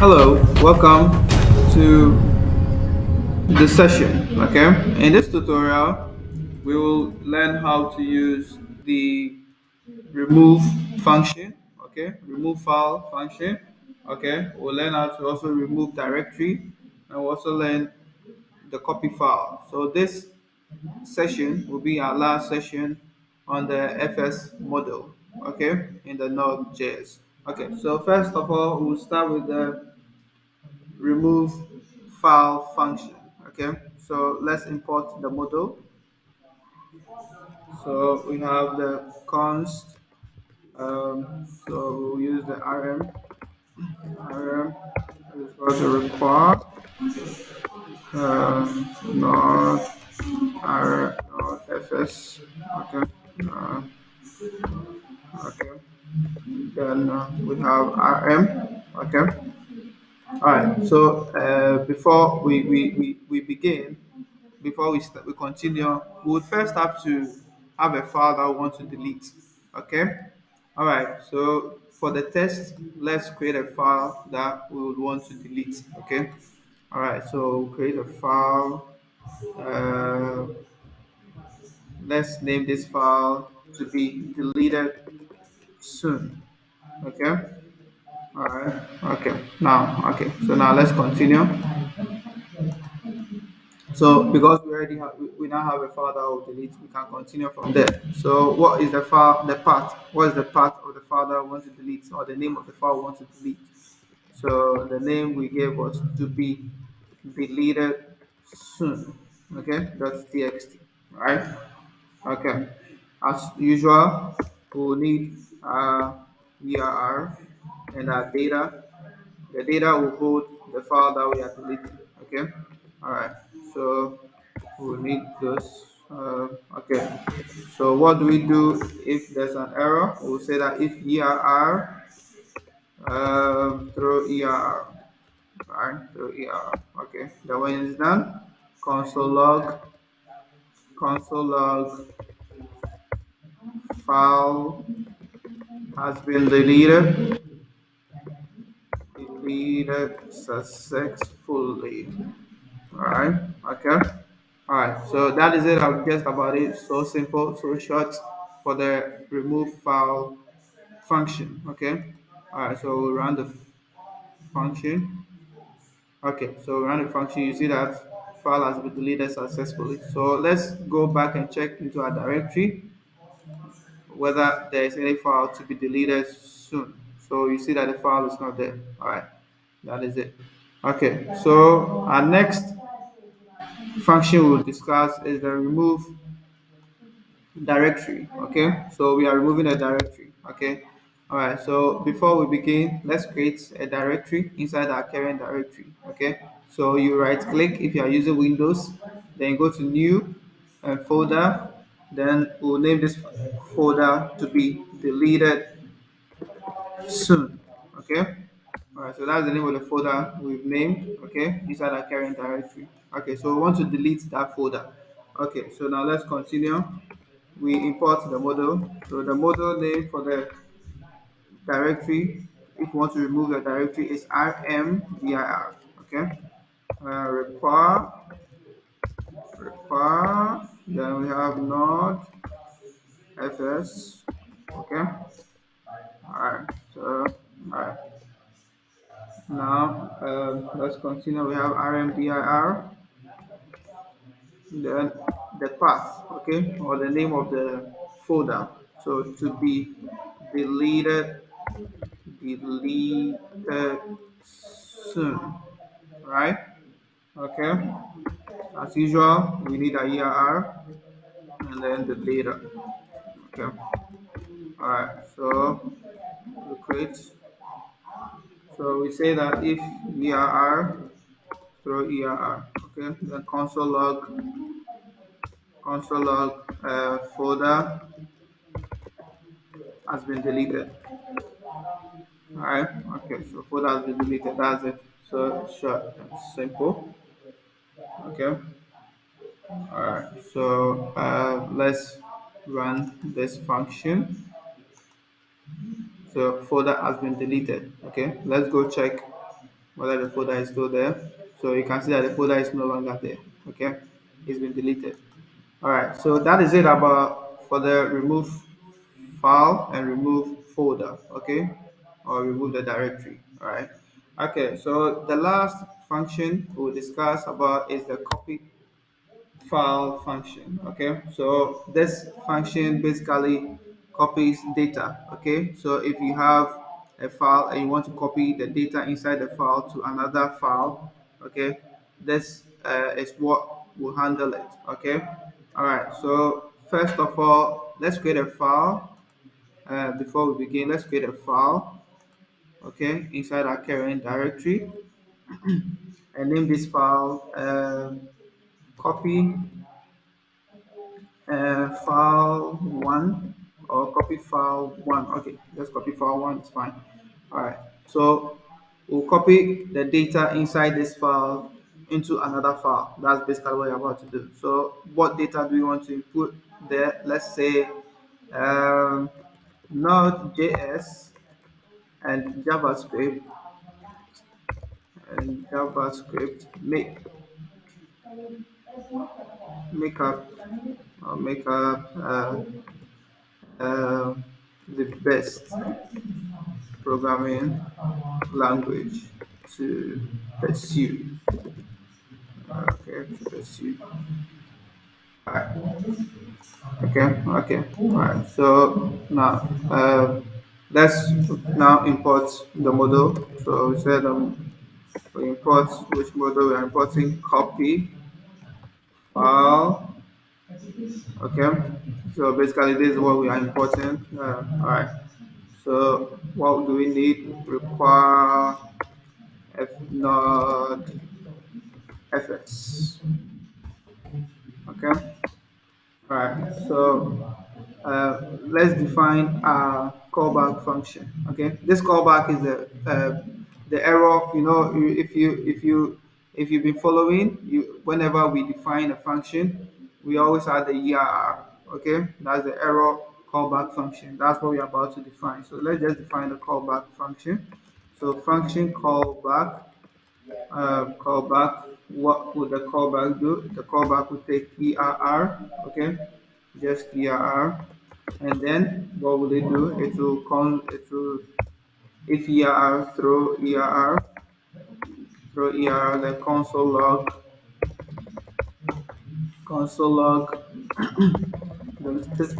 Hello, welcome to the session. Okay, in this tutorial, we will learn how to use the remove function. Okay, remove file function. Okay, we'll learn how to also remove directory, and we'll also learn the copy file. So this session will be our last session on the FS model. Okay, in the Node.js. Okay, so first of all, we'll start with the remove file function. Okay, so let's import the model. So we have the const. So we'll use the rm is going to require not not fs. Okay, uh, okay. Then we have rm. Okay. All right. So before we begin, before we continue, we would first have to have a file that we want to delete. Okay. All right. So for the test, let's create a file that we would want to delete. Okay. All right. So create a file. Uh, let's name this file to be deleted soon. Okay. All right. Okay. So now let's continue. So because we already have, we now have a file that will delete, we can continue from there. So what is the file, the path? What is the path of the file that we want to delete, or the name of the file we want to delete? So the name we gave was to be deleted soon. Okay, that's txt, right? Okay. As usual, we'll need ERR and our data. The data will hold the file that we are deleting. Okay. All right. So we'll need those. Okay. So what do we do if there's an error? We'll say that if ERR throw ERR, right? Throw ERR. Okay. Then when it's done, console log console log file has been deleted successfully. All right. Okay. All right. So that is it. Just about it. So simple, so short for the remove file function. Okay. All right. So we'll run the function. Okay. So run the function. You see that file has been deleted successfully. So let's go back and check into our directory whether there is any file to be deleted soon. So you see that the file is not there. All right. That is it. Okay. So our next function we'll discuss is the remove directory. Okay, so we are removing a directory. Okay, all right. So before we begin, let's create a directory inside our current directory. Okay, so you right click if you are using Windows, then go to new and folder. Then we'll name this folder to be deleted soon. Okay, all right. So that's the name of the folder we've named. Okay, inside our current directory. Okay, so we want to delete that folder. Okay, so now let's continue. We import the model. So the model name for the directory, if you want to remove the directory, is RMDIR. Okay. Require. Then we have node FS. Okay. All right. So all right. Now let's continue. We have RMDIR. Then the path. Okay, or the name of the folder. So to be deleted deleted soon, right? Okay. As usual, we need a ERR and then the data. Okay. All right. So we create. So we say that if ERR throw ERR. Okay. Then console log folder has been deleted. All right. Okay. So folder has been deleted. That's it. So short and simple. Okay. All right, so let's run this function. So folder has been deleted. Okay, let's go check whether the folder is still there. So you can see that the folder is no longer there. Okay, it's been deleted. All right, so that is it about for the remove file and remove folder. Okay, or remove the directory. All right. Okay, so the last function we'll discuss about is the copy file function. Okay, so this function basically copies data. Okay, so if you have a file and you want to copy the data inside the file to another file, okay, this is what will handle it. Okay, all right, so first of all, let's create a file. Before we begin, let's create a file, okay, inside our current directory, and name this file copy file one, or copy file one. Okay, just copy file one, it's fine. All right, so we'll copy the data inside this file into another file. That's basically what you're about to do. So what data do we want to input there? Let's say um, node.js and javascript make up make up uh, the best programming language to pursue. Okay, to pursue. Alright. Okay, okay. Alright. So now let's now import the model. So we said we import which model we are importing copy file. Okay. So basically this is what we are importing. Alright. So what do we need? Require F node FS. Okay. Right. So let's define a callback function. Okay. This callback is the error. You know, if you've been following, you whenever we define a function, we always add the ERR. Okay. That's the error callback function. That's what we're about to define. So let's just define the callback function. So function callback callback, what would the callback do? The callback would take ERR, okay, just ERR, and then what will it do? It will if ERR throw ERR, then console log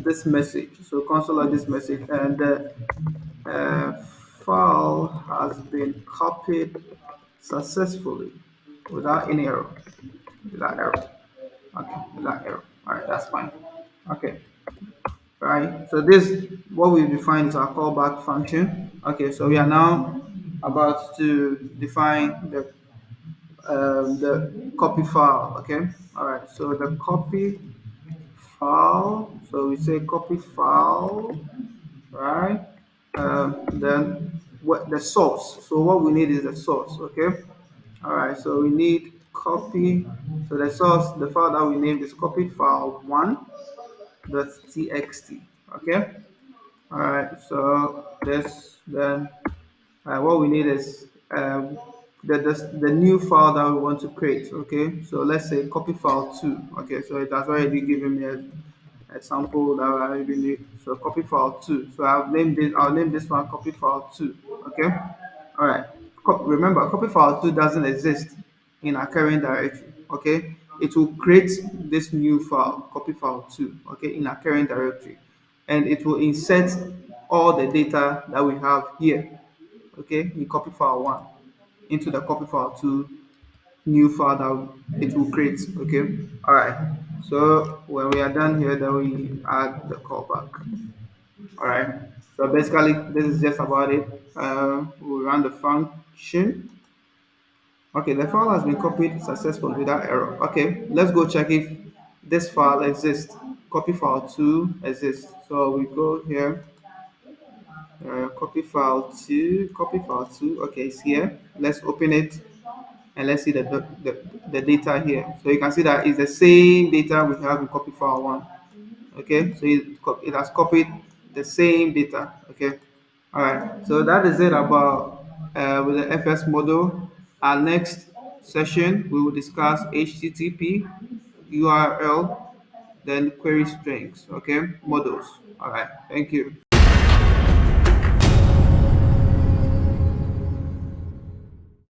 this message. So console log this message, and the file has been copied successfully without any error. Without error. Okay, without error. All right, that's fine. Okay, right. So this what we define is our callback function. Okay, so we are now about to define the copy file. Okay, all right. So the copy file. So we say copy file, right? Then what the source. So what we need is the source. Okay. All right. So we need copy. So the source, the file that we named is copy file one txt. Okay. All right. So this then what we need is the new file that we want to create. Okay. So let's say copy file two. Okay. So it has already given me a example that I already need. So copy file two. So I'll name this one copy file two. Okay. All right. Remember, copy file 2 doesn't exist in our current directory. Okay. It will create this new file, copy file 2, okay, in our current directory. And it will insert all the data that we have here, okay, in copy file 1 into the copy file 2 new file that it will create. Okay. All right. So when we are done here, then we add the callback. All right. So basically, this is just about it. We run the function. Okay, the file has been copied successfully without error. Okay, let's go check if this file exists. Copy file 2 exists. So we go here, copy file 2. Okay, it's here. Let's open it and let's see the data here. So you can see that it's the same data we have in copy file 1. Okay, so it has copied the same data. Okay, all right. So that is it about with the FS model. Our next session, we will discuss HTTP, URL, then query strings, okay, models. All right, thank you.